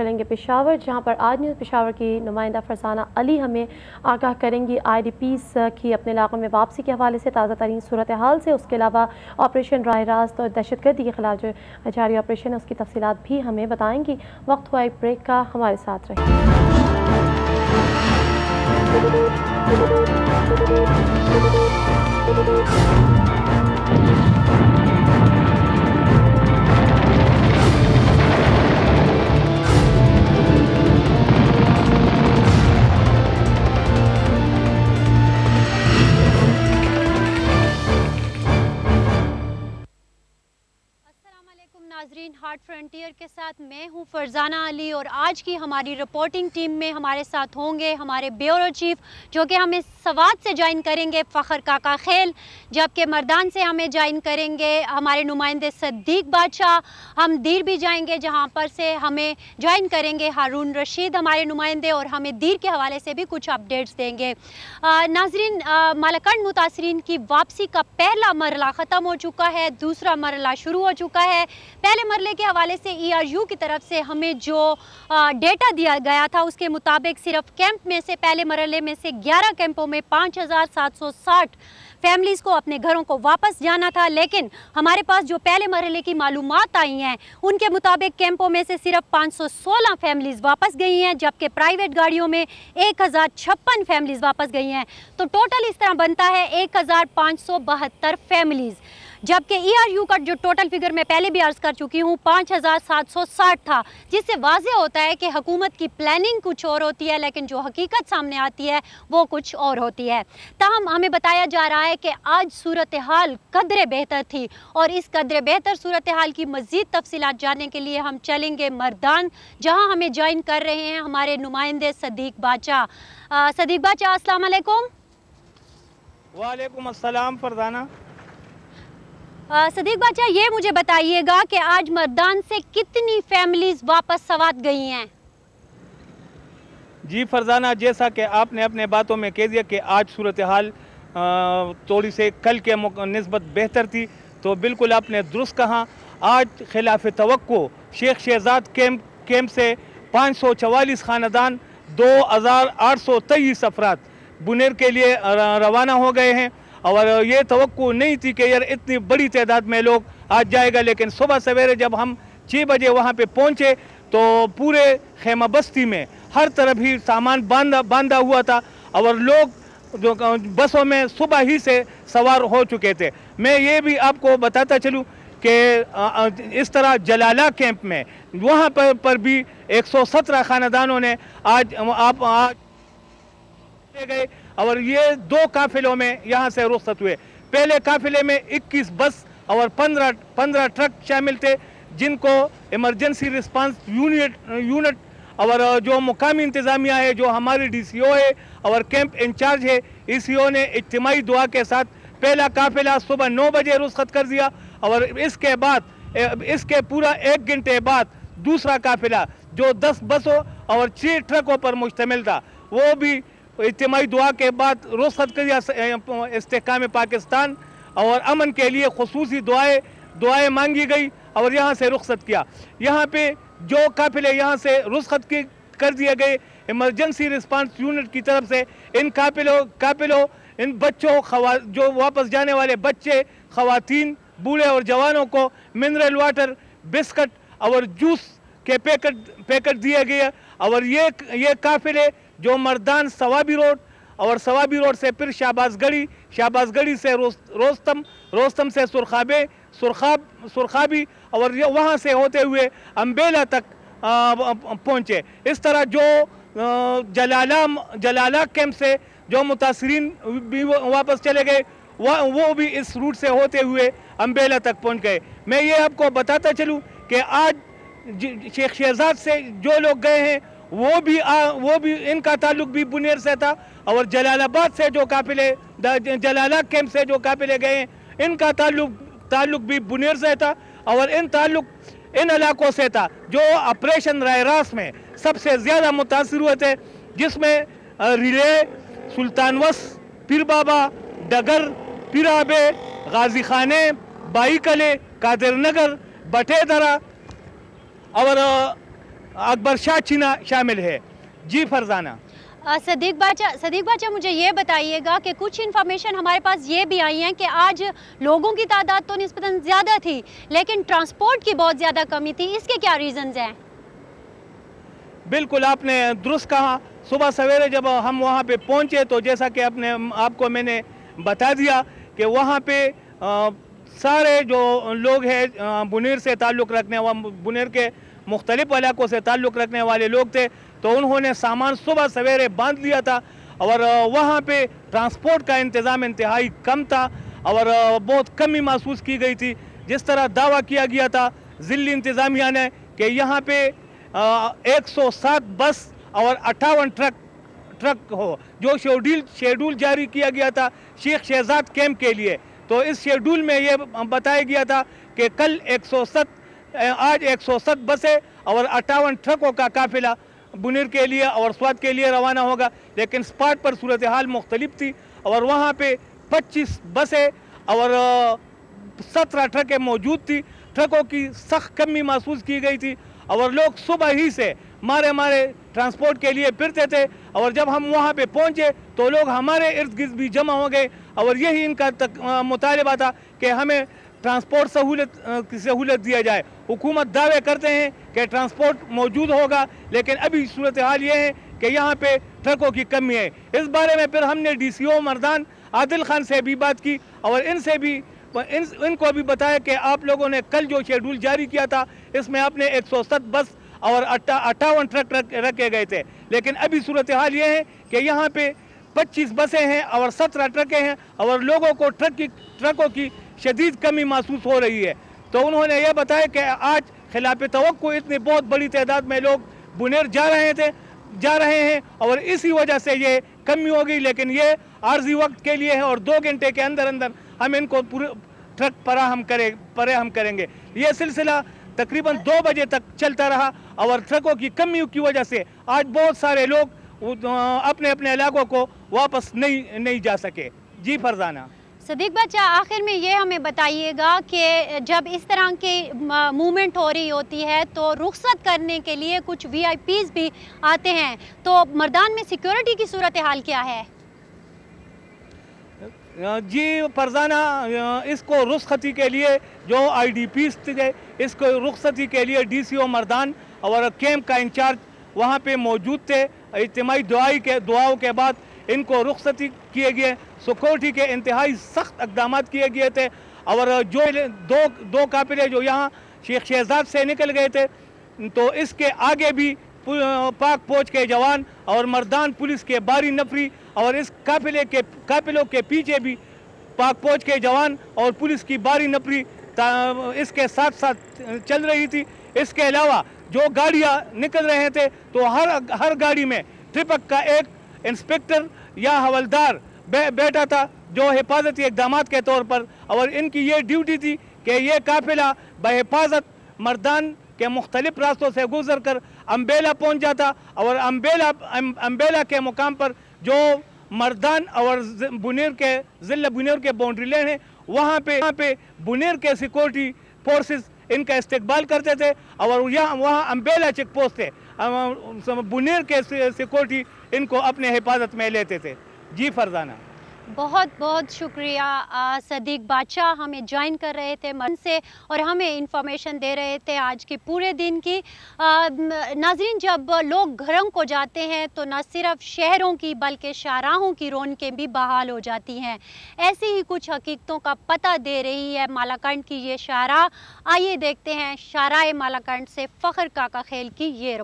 चलेंगे पेशावर, जहां पर आज न्यूज़ पेशावर की नुमाइंदा फरजाना अली हमें आगाह करेंगी IDPs की अपने इलाकों में वापसी के हवाले से, ताज़ा तरीन सूरत हाल से। उसके अलावा ऑपरेशन राह रास्त और दहशतगर्दी के खिलाफ जो जारी ऑपरेशन है उसकी तफसीलात भी हमें बताएंगी। वक्त हुआ एक ब्रेक का, हमारे साथ रहिए। नाज़रीन, हार्ट फ्रंटियर के साथ मैं हूं फरजाना अली और आज की हमारी रिपोर्टिंग टीम में हमारे साथ होंगे हमारे ब्यूरो चीफ जो कि हमें सवात से ज्वाइन करेंगे फ़खर काका खेल, जबकि मर्दान से हमें ज्वाइन करेंगे हमारे नुमाइंदे सदीक बादशाह। हम दीर भी जाएंगे जहां पर से हमें ज्वाइन करेंगे हारून रशीद हमारे नुमाइंदे, और हमें दीर के हवाले से भी कुछ अपडेट्स देंगे। नाज़रीन, मालाकंड मुतासरीन की वापसी का पहला मरला ख़त्म हो चुका है, दूसरा मरला शुरू हो चुका है। पहले मरले के हवाले से ERU की तरफ से हमें जो डेटा दिया गया था उसके मुताबिक सिर्फ कैंप में से पहले मरले में से 11 कैंपों में 5760 फैमिलीज़ को अपने घरों को वापस जाना था, लेकिन हमारे पास जो पहले मरहले की मालूमात आई हैं उनके मुताबिक कैंपों में से सिर्फ 516 फैमिलीज़ वापस गई हैं, जबकि प्राइवेट गाड़ियों में 1056 फैमिलीज़ वापस गई हैं। तो टोटल इस तरह बनता है 1572 फैमिलीज़, जबकि ERU का जो टोटल फिगर मैं पहले भी अर्ज़ कर चुकी हूँ 5760 था, जिससे वाज़ेह होता है कि हुकूमत की प्लानिंग कुछ और होती है लेकिन जो हकीकत सामने आती है वो कुछ और होती है। ताहम हमें बताया जा रहा है कि आज सूरत हाल कदरे बेहतर थी, और इस कदरे बेहतर सूरत हाल की मज़ीद तफसीलात जानने के लिए हम चलेंगे मर्दान, जहाँ हमें ज्वाइन कर रहे हैं हमारे नुमाइंदे सदीक बादशाह। सदीक बादशाह, अस्सलाम वालेकुम। वालेकुम अस्सलाम फरजाना। सदीक बादशाह, ये मुझे बताइएगा कि आज मर्दान से कितनी फैमिलीज वापस सवात गई हैं? जी फरजाना, जैसा कि आपने अपने बातों में कह दिया कि आज सूरत हाल थोड़ी से कल के निस्बत बेहतर थी, तो बिल्कुल आपने दुरुस्त कहा। आज खिलाफ तवक्को शेख शहजाद कैंप से 544 ख़ानदान 2823 अफराद बुनेर के लिए रवाना हो गए हैं, और ये तवक्को नहीं थी कि यार इतनी बड़ी तादाद में लोग आज जाएगा। लेकिन सुबह सवेरे जब हम 6 बजे वहाँ पे पहुँचे तो पूरे खेमा बस्ती में हर तरफ ही सामान बांधा हुआ था, और लोग जो बसों में सुबह ही से सवार हो चुके थे। मैं ये भी आपको बताता चलूँ कि इस तरह जलाला कैंप में वहाँ पर भी 117 ख़ानदानों ने आज गए, और ये 2 काफिलों में यहाँ से रुखसत हुए। पहले काफिले में 21 बस और 15 ट्रक शामिल थे, जिनको इमरजेंसी रिस्पांस यूनिट और जो मुकामी इंतज़ामिया है, जो हमारी DCO है और कैंप इंचार्ज है, ECO ने इज्तिमाई दुआ के साथ पहला काफिला सुबह 9 बजे रुखसत कर दिया, और इसके बाद इसके पूरा 1 घंटे बाद दूसरा काफिला जो 10 बसों और 6 ट्रकों पर मुश्तमिल था, वो भी इज्तिमाई दुआ के बाद रुखसत कर दिया। इस्तेहकाम पाकिस्तान और अमन के लिए खुसूसी दुआएं मांगी गई और यहाँ से रुखसत किया। यहाँ पे जो काफिले यहाँ से रुखसत कर दिए गए इमरजेंसी रिस्पांस यूनिट की तरफ से, इन काफिलों इन बच्चों जो वापस जाने वाले बच्चे, ख़वातीन, बूढ़े और जवानों को मिनरल वाटर, बिस्किट और जूस के पैकेट दिए गए। और ये काफिले जो मर्दान सवाबी रोड से फिर शाहबाजगढ़ी से रोस्तम से सुरखाबी और वहाँ से होते हुए अम्बेला तक पहुँचे। इस तरह जो जलाला कैंप से जो मुतासरीन भी वापस चले गए, वो भी इस रूट से होते हुए अम्बेला तक पहुँच गए। मैं ये आपको बताता चलूँ कि आज शेख शहजाद से जो लोग गए हैं वो भी इनका ताल्लुक भी बुनेर से था, और जलालाबाद से जो काफिले जलाला कैंप से जो काफिले गए हैं इनका ताल्लुक भी बुनेर से था, और इन इलाकों से था जो ऑपरेशन राह रास्त में सबसे ज़्यादा मुतासिर हुए थे, जिसमें रिले, सुल्तानवस, पीर बाबा, डगर, पिराबे, गाजी खाने, बाईकले, कादिर नगर, बटेदरा और अकबर शाह चीना शामिल है। जी फरजाना। सदीक बाचा मुझे ये बताइएगा कि कुछ इन्फॉर्मेशन हमारे पास ये भी आई हैं कि आज लोगों की तादाद तो निस्बतन ज़्यादा थी लेकिन ट्रांसपोर्ट की बहुत ज़्यादा कमी थी, इसके क्या रीज़न्स हैं? बिल्कुल आपने दुरुस्त कहा। सुबह सवेरे जब हम वहाँ पे पहुँचे तो जैसा कि आपको मैंने बता दिया कि वहाँ पे सारे जो लोग हैं बुनेर से ताल्लुक़ रखने बुनेर के मुख्तलिफ़ इलाकों से ताल्लुक़ रखने वाले लोग थे, तो उन्होंने सामान सुबह सवेरे बांध लिया था और वहाँ पे ट्रांसपोर्ट का इंतज़ाम इंतहाई कम था और बहुत कमी महसूस की गई थी। जिस तरह दावा किया गया था ज़िली इंतज़ामिया ने कि यहाँ पे 107 बस और 58 ट्रक हो, जो शेड्यूल जारी किया गया था शेख शहजाद कैंप के लिए। तो इस शेड्यूल में ये बताया गया था कि कल आज 107 बसें और 58 ट्रकों का काफिला बुनीर के लिए और स्वात के लिए रवाना होगा, लेकिन स्पॉट पर सूरत हाल मुख्तलिफ थी और वहाँ पे 25 बसें और 17 ट्रकें मौजूद थी। ट्रकों की सख्त कमी महसूस की गई थी और लोग सुबह ही से मारे ट्रांसपोर्ट के लिए फिरते थे और जब हम वहाँ पे पहुँचे तो लोग हमारे इर्द गिर्द भी जमा हो गए और यही इनका मुतालबा था कि हमें ट्रांसपोर्ट सहूलत दिया जाए। हुकूमत दावे करते हैं कि ट्रांसपोर्ट मौजूद होगा, लेकिन अभी सूरत हाल ये है कि यहाँ पे ट्रकों की कमी है। इस बारे में फिर हमने DCO मर्दान आदिल खान से भी बात की और इनको भी बताया कि आप लोगों ने कल जो शेड्यूल जारी किया था इसमें आपने 107 बस और 58 ट्रक रखे गए थे, लेकिन अभी सूरत हाल ये है कि यहाँ पे 25 बसें हैं और 17 ट्रकें हैं और लोगों को ट्रकों की शदीद कमी महसूस हो रही है। तो उन्होंने ये बताया कि आज खिलाफ तवक्को इतनी बहुत बड़ी तादाद में लोग बुनेर जा रहे हैं और इसी वजह से ये कमी हो गई, लेकिन ये आर्जी वक्त के लिए है और 2 घंटे के अंदर अंदर हम इनको पूरे ट्रक फराहम करेंगे। ये सिलसिला तकरीबन 2 बजे तक चलता रहा और ट्रकों की कमी की वजह से आज बहुत सारे लोग अपने अपने इलाकों को वापस नहीं जा सके। जी फरजाना। सदीक बच्चा, आखिर में ये हमें बताइएगा कि जब इस तरह की मूवमेंट हो रही होती है तो रुखसत करने के लिए कुछ VIPs भी आते हैं, तो मर्दान में सिक्योरिटी की सूरत हाल क्या है? जी फरजाना, इसको रुखसती के लिए जो IDPs थे, इसको रुखसती के लिए DCO मर्दान और कैंप का इंचार्ज वहाँ पे मौजूद थे। इज्तिमाई दुआओं के बाद इनको रुखसती किए गए, सिक्योरिटी के इंतहाई सख्त इक़दाम किए गए थे और जो दो काफिले जो यहाँ शेख शहजाद से निकल गए थे, तो इसके आगे भी पाक फौज के जवान और मर्दान पुलिस के बारी नफरी और इस काफिलों के पीछे भी पाक फौज के जवान और पुलिस की बारी नफरी इसके साथ साथ चल रही थी। इसके अलावा जो गाड़ियाँ निकल रहे थे तो हर गाड़ी में ट्रिपक का एक इंस्पेक्टर या हवलदार बैठा था जो हिफाजती इक़दामात के तौर पर, और इनकी ये ड्यूटी थी कि ये काफिला बहिफाजत मर्दान के मुख्तलिफ रास्तों से गुजर कर अम्बेला पहुँच जाता और अम्बेला के मुकाम पर जो मर्दान और ज़िला बुनेर के बाउंड्री लाइन है वहाँ पे बुनेर के सिक्योरिटी फोर्सेस इनका इस्तकबाल करते थे और वहाँ अम्बेला चेक पोस्ट थे, बुनेर के सिक्योरिटी इनको अपने हिफाजत में लेते थे। जी फरजाना। बहुत बहुत शुक्रिया सदीक बादशाह, हमें ज्वाइन कर रहे थे मन से और हमें इंफॉर्मेशन दे रहे थे आज के पूरे दिन की। नाज़रीन, जब लोग घरों को जाते हैं तो न सिर्फ शहरों की बल्कि शाहराहों की रौनकें भी बहाल हो जाती हैं। ऐसी ही कुछ हकीकतों का पता दे रही है मालाकंड की ये शाहराह। आइए देखते हैं शाहराह मालाकंड से फ़ख्र काका खेल की ये